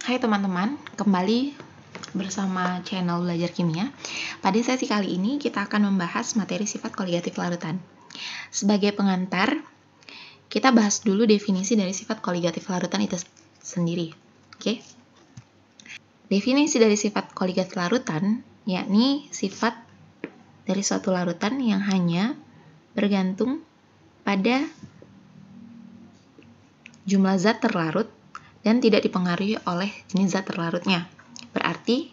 Hai teman-teman, kembali bersama channel Belajar Kimia. Pada sesi kali ini kita akan membahas materi sifat koligatif larutan. Sebagai pengantar, kita bahas dulu definisi dari sifat koligatif larutan itu sendiri. Oke. Definisi dari sifat koligatif larutan yakni sifat dari suatu larutan yang hanya bergantung pada jumlah zat terlarut dan tidak dipengaruhi oleh jenis zat terlarutnya. Berarti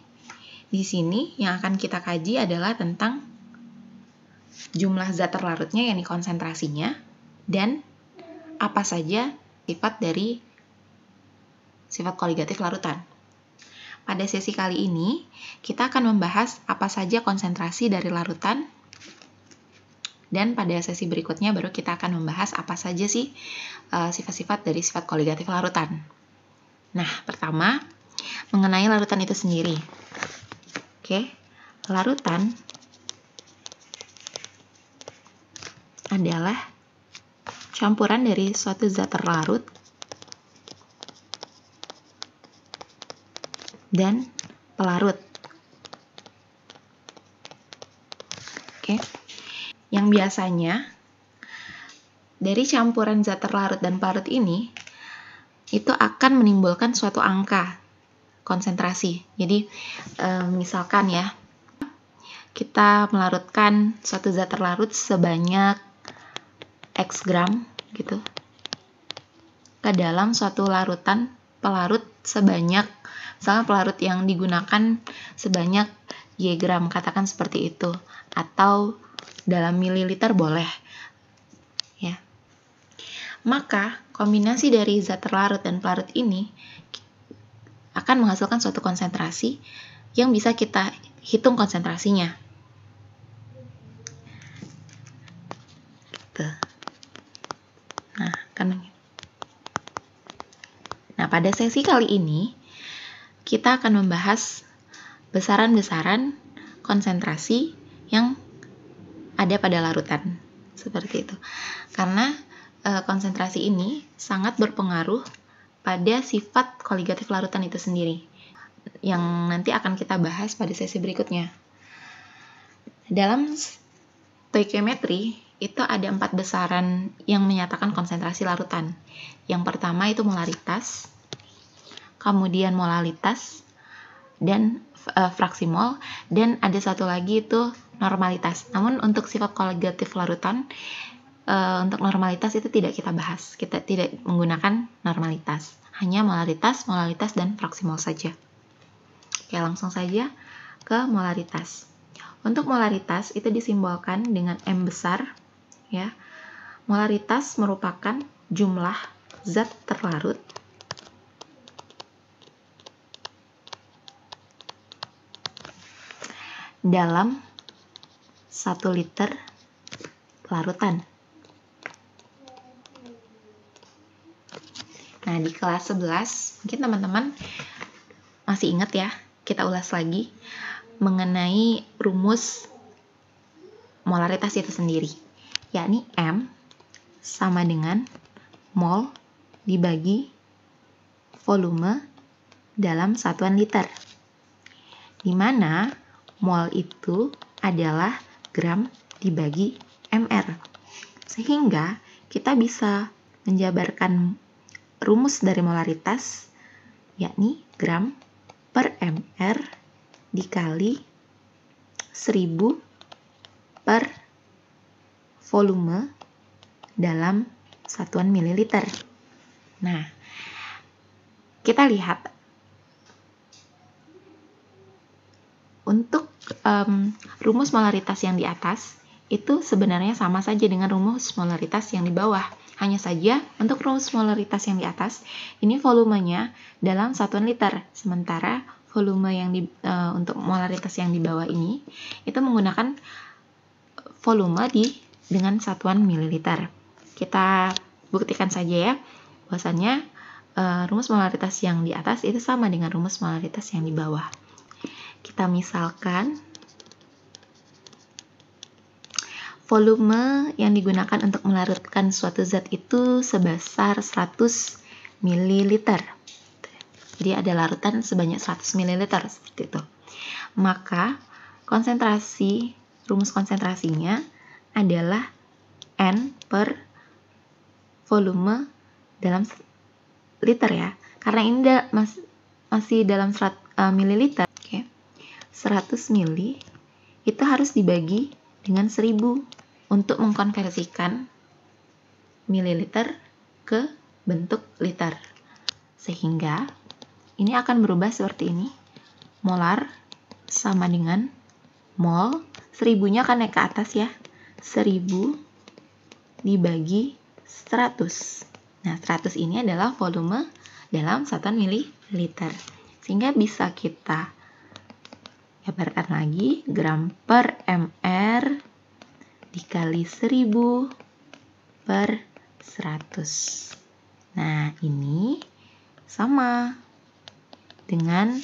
di sini yang akan kita kaji adalah tentang jumlah zat terlarutnya, yakni konsentrasinya, dan apa saja sifat dari sifat koligatif larutan. Pada sesi kali ini, kita akan membahas apa saja konsentrasi dari larutan, dan pada sesi berikutnya baru kita akan membahas apa saja sih sifat-sifat dari sifat koligatif larutan. Nah, pertama, mengenai larutan itu sendiri. Oke, larutan adalah campuran dari suatu zat terlarut dan pelarut. Oke, yang biasanya dari campuran zat terlarut dan pelarut ini itu akan menimbulkan suatu angka konsentrasi. Jadi misalkan ya, kita melarutkan suatu zat terlarut sebanyak X gram gitu ke dalam suatu larutan pelarut sebanyak, misalnya pelarut yang digunakan sebanyak Y gram, katakan seperti itu, atau dalam mililiter boleh ya. Maka kombinasi dari zat terlarut dan pelarut ini akan menghasilkan suatu konsentrasi yang bisa kita hitung konsentrasinya. Nah, pada sesi kali ini kita akan membahas besaran-besaran konsentrasi yang ada pada larutan. Seperti itu. Karena konsentrasi ini sangat berpengaruh pada sifat koligatif larutan itu sendiri, yang nanti akan kita bahas pada sesi berikutnya. Dalam stoikiometri itu ada 4 besaran yang menyatakan konsentrasi larutan. Yang pertama itu molaritas, kemudian molalitas, dan fraksi mol, dan ada satu lagi itu normalitas. Namun untuk sifat koligatif larutan, untuk normalitas itu tidak kita bahas. Kita tidak menggunakan normalitas. Hanya molaritas, molalitas, dan fraksi mol saja. Oke, langsung saja ke molaritas. Untuk molaritas itu disimbolkan dengan M besar, ya. Molaritas merupakan jumlah zat terlarut dalam 1 liter larutan. Nah, di kelas 11, mungkin teman-teman masih ingat ya, kita ulas lagi mengenai rumus molaritas itu sendiri, yakni M sama dengan mol dibagi volume dalam satuan liter, di mana mol itu adalah gram dibagi mr. Sehingga kita bisa menjabarkan rumus dari molaritas yakni gram per mr dikali 1000 per volume dalam satuan mililiter. Nah, kita lihat untuk rumus molaritas yang di atas itu sebenarnya sama saja dengan rumus molaritas yang di bawah. Hanya saja untuk rumus molaritas yang di atas ini volumenya dalam satuan liter, sementara volume yang untuk molaritas yang di bawah ini itu menggunakan volume dengan satuan mililiter. Kita buktikan saja ya, bahwasannya rumus molaritas yang di atas itu sama dengan rumus molaritas yang di bawah. Kita misalkan volume yang digunakan untuk melarutkan suatu zat itu sebesar 100 ml. Jadi ada larutan sebanyak 100 ml seperti itu. Maka rumus konsentrasinya adalah N per volume dalam liter ya. Karena ini masih dalam mililiter. Oke. 100 ml itu harus dibagi dengan 1000 untuk mengkonversikan mililiter ke bentuk liter. Sehingga ini akan berubah seperti ini. Molar sama dengan mol, 1000-nya kan naik ke atas ya. 1000 dibagi 100. Nah, 100 ini adalah volume dalam satuan mililiter. Sehingga bisa kita gambarkan lagi, gram per mr dikali 1000 per 100. Nah, ini sama dengan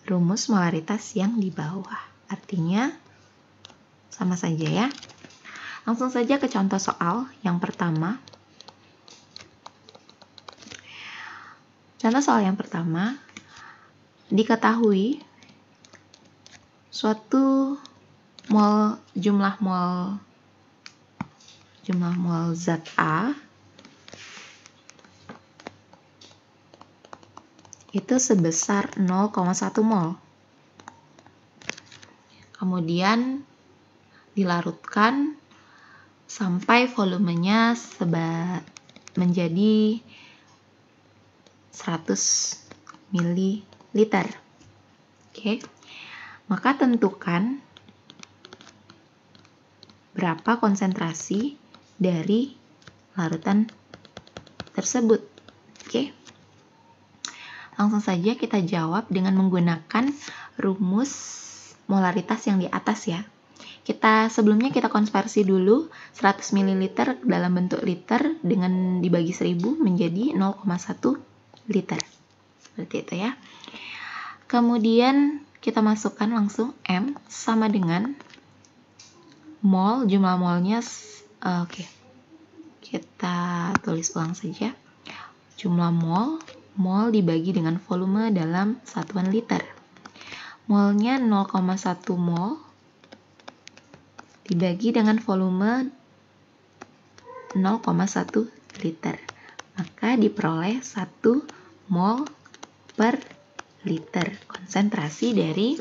rumus molaritas yang di bawah. Artinya sama saja ya. Langsung saja ke contoh soal yang pertama. Contoh soal yang pertama, diketahui suatu jumlah mol zat A itu sebesar 0,1 mol. Kemudian dilarutkan sampai volumenya menjadi 100 ml. Oke. Maka tentukan berapa konsentrasi dari larutan tersebut. Oke. Langsung saja kita jawab dengan menggunakan rumus molaritas yang di atas ya. Sebelumnya kita konversi dulu 100 ml dalam bentuk liter dengan dibagi 1000 menjadi 0,1 liter. Seperti itu ya. Kemudian kita masukkan langsung M sama dengan mol, jumlah molnya oke. Kita tulis ulang saja. Jumlah mol dibagi dengan volume dalam satuan liter. Molnya 0,1 mol dibagi dengan volume 0,1 liter. Maka diperoleh 1 mol per liter. Konsentrasi dari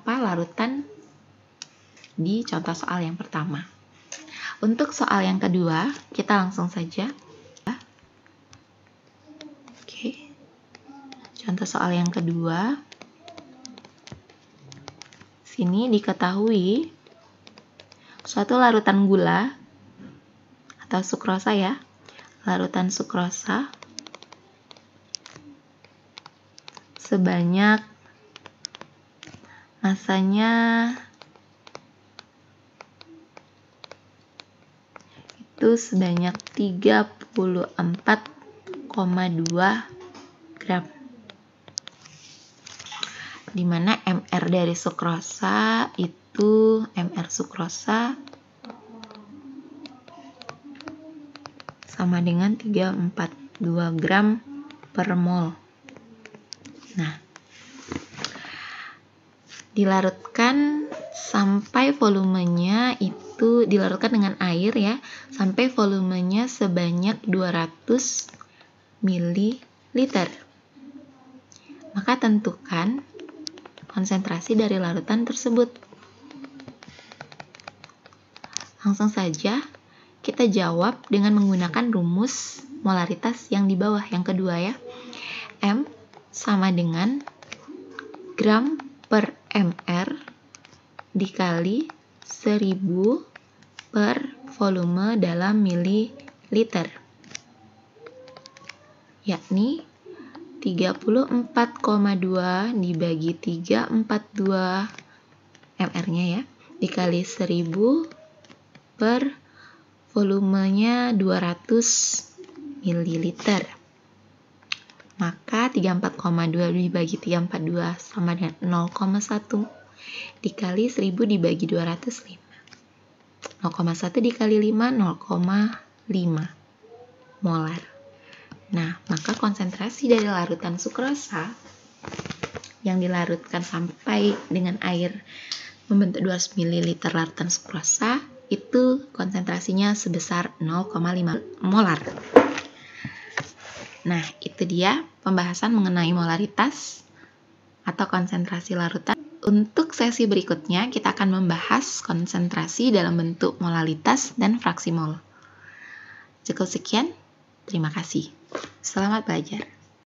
larutan di contoh soal yang pertama. Untuk soal yang kedua, kita langsung saja. Oke. Contoh soal yang kedua. Sini diketahui suatu larutan gula atau sukrosa ya. Larutan sukrosa sebanyak masanya itu sebanyak 34,2 gram. Di mana MR dari sukrosa itu MR sukrosa sama dengan 342 gram per mol. Nah, dilarutkan sampai volumenya itu dilarutkan dengan air ya, sampai volumenya sebanyak 200 ml. Maka tentukan konsentrasi dari larutan tersebut. Langsung saja kita jawab dengan menggunakan rumus molaritas yang di bawah, yang kedua ya. M sama dengan gram per mr dikali 1000 per volume dalam mililiter. Yakni 34,2 dibagi 342 mr-nya ya, dikali 1000 per volumenya 200 ml. Maka 34,2 dibagi 342 sama dengan 0,1 dikali 1000 dibagi 205. 0,1 dikali 5, 0,5 molar. Nah, maka konsentrasi dari larutan sukrosa yang dilarutkan sampai dengan air membentuk 200 ml larutan sukrosa itu konsentrasinya sebesar 0,5 molar. Nah, itu dia pembahasan mengenai molaritas atau konsentrasi larutan. Untuk sesi berikutnya, kita akan membahas konsentrasi dalam bentuk molalitas dan fraksi mol. Cukup sekian, terima kasih. Selamat belajar.